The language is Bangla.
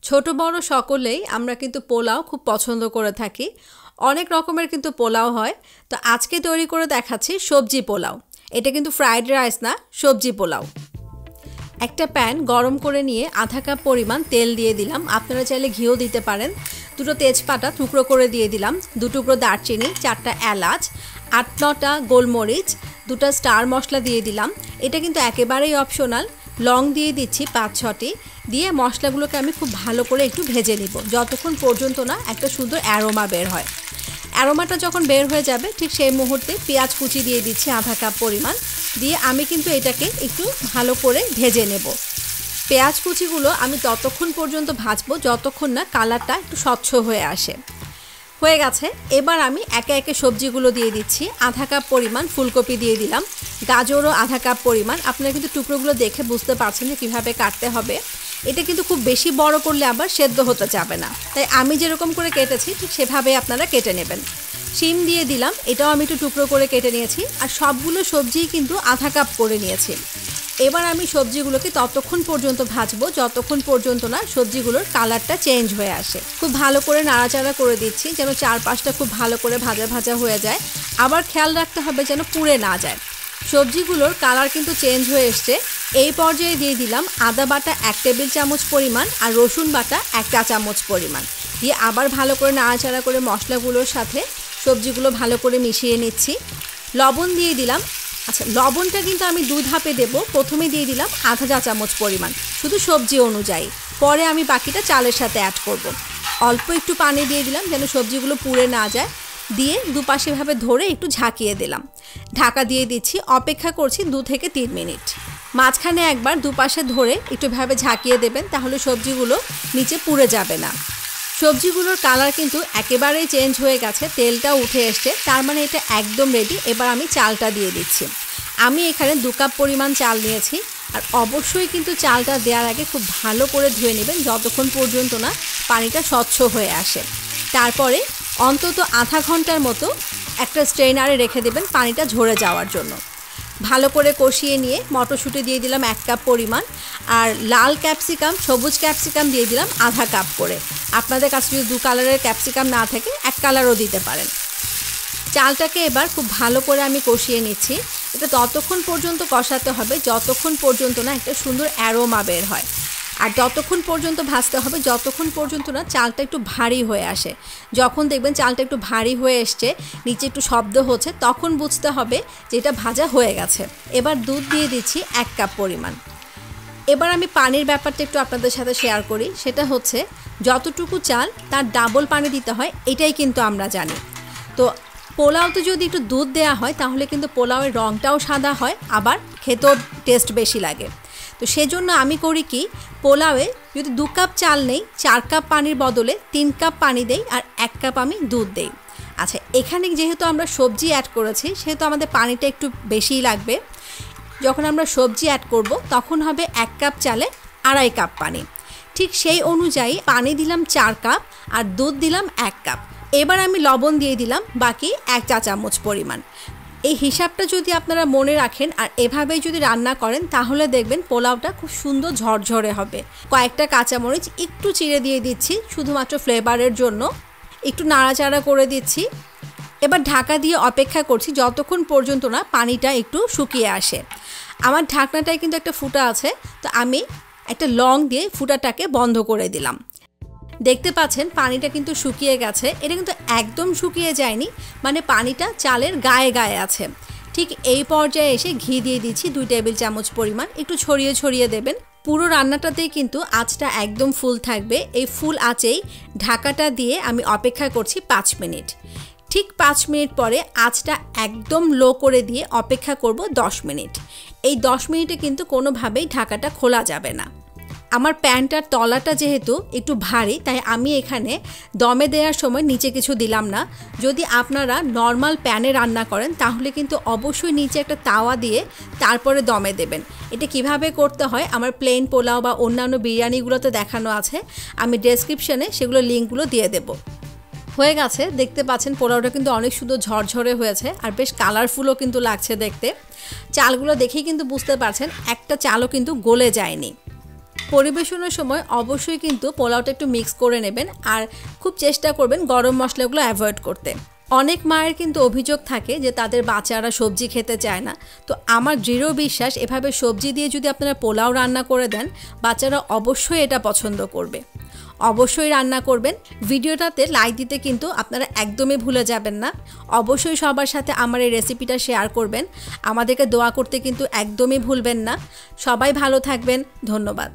ছোট বড় সকলেই আমরা কিন্তু পোলাও খুব পছন্দ করে থাকি। অনেক রকমের কিন্তু পোলাও হয়। তো আজকে তৈরি করে দেখাচ্ছি সবজি পোলাও। এটা কিন্তু ফ্রাইড রাইস না, সবজি পোলাও। একটা প্যান গরম করে নিয়ে আধা কাপ পরিমাণ তেল দিয়ে দিলাম। আপনারা চাইলে ঘিও দিতে পারেন। দুটো তেজপাতা টুকরো করে দিয়ে দিলাম, 2 টুকরো দারচিনি, 4টা এলাচ, 8-9টা গোলমরিচ, 2টা স্টার মশলা দিয়ে দিলাম। এটা কিন্তু একেবারেই অপশনাল। লং দিয়ে দিচ্ছি 5-6টি। দিয়ে মশলাগুলোকে আমি খুব ভালো করে একটু ভেজে নিব, যতক্ষণ পর্যন্ত না একটা সুন্দর অ্যারোমা বের হয়। অ্যারোমাটা যখন বের হয়ে যাবে ঠিক সেই মুহূর্তে পেঁয়াজ কুচি দিয়ে দিচ্ছি আধা কাপ পরিমাণ। দিয়ে আমি কিন্তু এটাকে একটু ভালো করে ভেজে নেব। পেঁয়াজ কুচিগুলো আমি ততক্ষণ পর্যন্ত ভাজবো যতক্ষণ না কালারটা একটু স্বচ্ছ হয়ে আসে। হয়ে গেছে। এবার আমি একে একে সবজিগুলো দিয়ে দিচ্ছি। আধা কাপ পরিমাণ ফুলকপি দিয়ে দিলাম, গাজরও আধা কাপ পরিমাণ। আপনারা কিন্তু টুকরোগুলো দেখে বুঝতে পারছেন যে কীভাবে কাটতে হবে। এটা কিন্তু খুব বেশি বড় করলে আবার সেদ্ধ হতে যাবে না, তাই আমি যেরকম করে কেটেছি ঠিক সেভাবে আপনারা কেটে নেবেন। শিম দিয়ে দিলাম, এটাও আমি একটু টুকরো করে কেটে নিয়েছি। আর সবগুলো সবজিই কিন্তু আধা কাপ করে নিয়েছি। এবার আমি সবজিগুলোকে ততক্ষণ পর্যন্ত ভাজবো যতক্ষণ পর্যন্ত না সবজিগুলোর কালারটা চেঞ্জ হয়ে আসে। খুব ভালো করে নাড়াচাড়া করে দিচ্ছি যেন চারপাশটা খুব ভালো করে ভাজা ভাজা হয়ে যায়। আবার খেয়াল রাখতে হবে যেন পুড়ে না যায়। সবজিগুলোর কালার কিন্তু চেঞ্জ হয়ে এসছে। এই পর্যায়ে দিয়ে দিলাম আদা বাটা 1 টেবিল চামচ পরিমাণ আর রসুন বাটা 1 চা চামচ পরিমাণ। দিয়ে আবার ভালো করে নাড়াচাড়া করে মশলাগুলোর সাথে সবজিগুলো ভালো করে মিশিয়ে নিচ্ছি। লবণ দিয়ে দিলাম। আচ্ছা, লবণটা কিন্তু আমি 2 ধাপে দেব। প্রথমে দিয়ে দিলাম আধা চা চামচ পরিমাণ, শুধু সবজি অনুযায়ী। পরে আমি বাকিটা চালের সাথে অ্যাড করব। অল্প একটু পানি দিয়ে দিলাম যেন সবজিগুলো পুড়ে না যায়। দিয়ে দুপাশে ভাবে ধরে একটু ঝাঁকিয়ে দিলাম। ঢাকা দিয়ে দিচ্ছি, অপেক্ষা করছি 2 থেকে 3 মিনিট। মাঝখানে একবার দুপাশে ধরে একটু ভাবে ঝাঁকিয়ে দেবেন, তাহলে সবজিগুলো নিচে পুড়ে যাবে না। সবজিগুলোর কালার কিন্তু একেবারেই চেঞ্জ হয়ে গেছে, তেলটা উঠে এসছে, তার মানে এটা একদম রেডি। এবার আমি চালটা দিয়ে দিচ্ছি। আমি এখানে 2 কাপ পরিমাণ চাল নিয়েছি। আর অবশ্যই কিন্তু চালটা দেওয়ার আগে খুব ভালো করে ধুয়ে নেবেন যতক্ষণ পর্যন্ত না পানিটা স্বচ্ছ হয়ে আসে। তারপরে অন্তত আধা ঘন্টার মতো একটা স্ট্রেনারে রেখে দেবেন পানিটা ঝরে যাওয়ার জন্য। ভালো করে কষিয়ে নিয়ে মটরশুঁটি দিয়ে দিলাম 1 কাপ পরিমাণ। আর লাল ক্যাপসিকাম, সবুজ ক্যাপসিকাম দিয়ে দিলাম আধা কাপ করে। আপনাদের কাছে যদি 2 কালারের ক্যাপসিকাম না থাকে 1 কালারও দিতে পারেন। চালটাকে এবার খুব ভালো করে আমি কষিয়ে নিচ্ছি। এটা ততক্ষণ পর্যন্ত কষাতে হবে যতক্ষণ পর্যন্ত না একটা সুন্দর অ্যারোমা বের হয়। আর ততক্ষণ পর্যন্ত ভাজতে হবে যতক্ষণ পর্যন্ত না চালটা একটু ভারী হয়ে আসে। যখন দেখবেন চালটা একটু ভারী হয়ে এসছে, নিচে একটু শব্দ হচ্ছে, তখন বুঝতে হবে যে এটা ভাজা হয়ে গেছে। এবার দুধ দিয়ে দিচ্ছি 1 কাপ পরিমাণ। এবার আমি পানির ব্যাপারটা একটু আপনাদের সাথে শেয়ার করি। সেটা হচ্ছে যতটুকু চাল তার ডাবল পানি দিতে হয়, এটাই কিন্তু আমরা জানি। তো পোলাওতে যদি একটু দুধ দেওয়া হয় তাহলে কিন্তু পোলাওয়ের রঙটাও সাদা হয়, আবার খেতেও টেস্ট বেশি লাগে। তো সেজন্য আমি করি কি, পোলাওয়ে যদি 2 কাপ চাল নেই 4 কাপ পানির বদলে 3 কাপ পানি দেই আর 1 কাপ আমি দুধ দেই। আচ্ছা, এখানে যেহেতু আমরা সবজি অ্যাড করেছি সেহেতু আমাদের পানিটা একটু বেশিই লাগবে। যখন আমরা সবজি অ্যাড করব তখন হবে 1 কাপ চালে 2.5 কাপ পানি। ঠিক সেই অনুযায়ী পানি দিলাম 4 কাপ আর দুধ দিলাম 1 কাপ। এবার আমি লবণ দিয়ে দিলাম বাকি 1 চা চামচ পরিমাণ। এই হিসাবটা যদি আপনারা মনে রাখেন আর এভাবেই যদি রান্না করেন তাহলে দেখবেন পোলাওটা খুব সুন্দর ঝরঝরে হবে। কয়েকটা কাঁচামরিচ একটু চিড়ে দিয়ে দিচ্ছি শুধুমাত্র ফ্লেভারের জন্য। একটু নাড়াচাড়া করে দিচ্ছি। এবার ঢাকা দিয়ে অপেক্ষা করছি যতক্ষণ পর্যন্ত না পানিটা একটু শুকিয়ে আসে। আমার ঢাকনাটায় কিন্তু একটা ফুটা আছে, তো আমি একটা লং দিয়ে ফুটাটাকে বন্ধ করে দিলাম। দেখতে পাচ্ছেন পানিটা কিন্তু শুকিয়ে গেছে। এটা কিন্তু একদম শুকিয়ে যায়নি, মানে পানিটা চালের গায়ে গায়ে আছে। ঠিক এই পর্যায়ে এসে ঘি দিয়ে দিচ্ছি 2 টেবিল চামচ পরিমাণ। একটু ছড়িয়ে ছড়িয়ে দেবেন। পুরো রান্নাটাতেই কিন্তু আঁচটা একদম ফুল থাকবে। এই ফুল আঁচেই ঢাকাটা দিয়ে আমি অপেক্ষা করছি 5 মিনিট। ঠিক 5 মিনিট পরে আঁচটা একদম লো করে দিয়ে অপেক্ষা করব 10 মিনিট। এই 10 মিনিটে কিন্তু কোনোভাবেই ঢাকাটা খোলা যাবে না। আমার প্যানটার তলাটা যেহেতু একটু ভারী, তাই আমি এখানে দমে দেওয়ার সময় নিচে কিছু দিলাম না। যদি আপনারা নর্মাল প্যানে রান্না করেন তাহলে কিন্তু অবশ্যই নিচে একটা তাওয়া দিয়ে তারপরে দমে দেবেন। এটা কিভাবে করতে হয় আমার প্লেন পোলাও বা অন্যান্য বিরিয়ানিগুলোতে দেখানো আছে, আমি ডেসক্রিপশনে সেগুলো লিঙ্কগুলো দিয়ে দেবো। হয়ে গেছে, দেখতে পাচ্ছেন পোলাওটা কিন্তু অনেক সুন্দর ঝরঝরে হয়েছে আর বেশ কালারফুলও কিন্তু লাগছে দেখতে। চালগুলো দেখেই কিন্তু বুঝতে পারছেন একটা চালও কিন্তু গলে যায়নি। পরিবেশনের সময় অবশ্যই কিন্তু পোলাওটা একটু মিক্স করে নেবেন আর খুব চেষ্টা করবেন গরম মশলাগুলো অ্যাভয়েড করতে। অনেক মায়ের কিন্তু অভিযোগ থাকে যে তাদের বাচ্চারা সবজি খেতে চায় না। তো আমার দৃঢ় বিশ্বাস এভাবে সবজি দিয়ে যদি আপনারা পোলাও রান্না করে দেন, বাচ্চারা অবশ্যই এটা পছন্দ করবে। অবশ্যই রান্না করবেন। ভিডিওটাতে লাইক দিতে কিন্তু আপনারা একদমই ভুলে যাবেন না। অবশ্যই সবার সাথে আমার এই রেসিপিটা শেয়ার করবেন। আমাদেরকে দোয়া করতে কিন্তু একদমই ভুলবেন না। সবাই ভালো থাকবেন। ধন্যবাদ।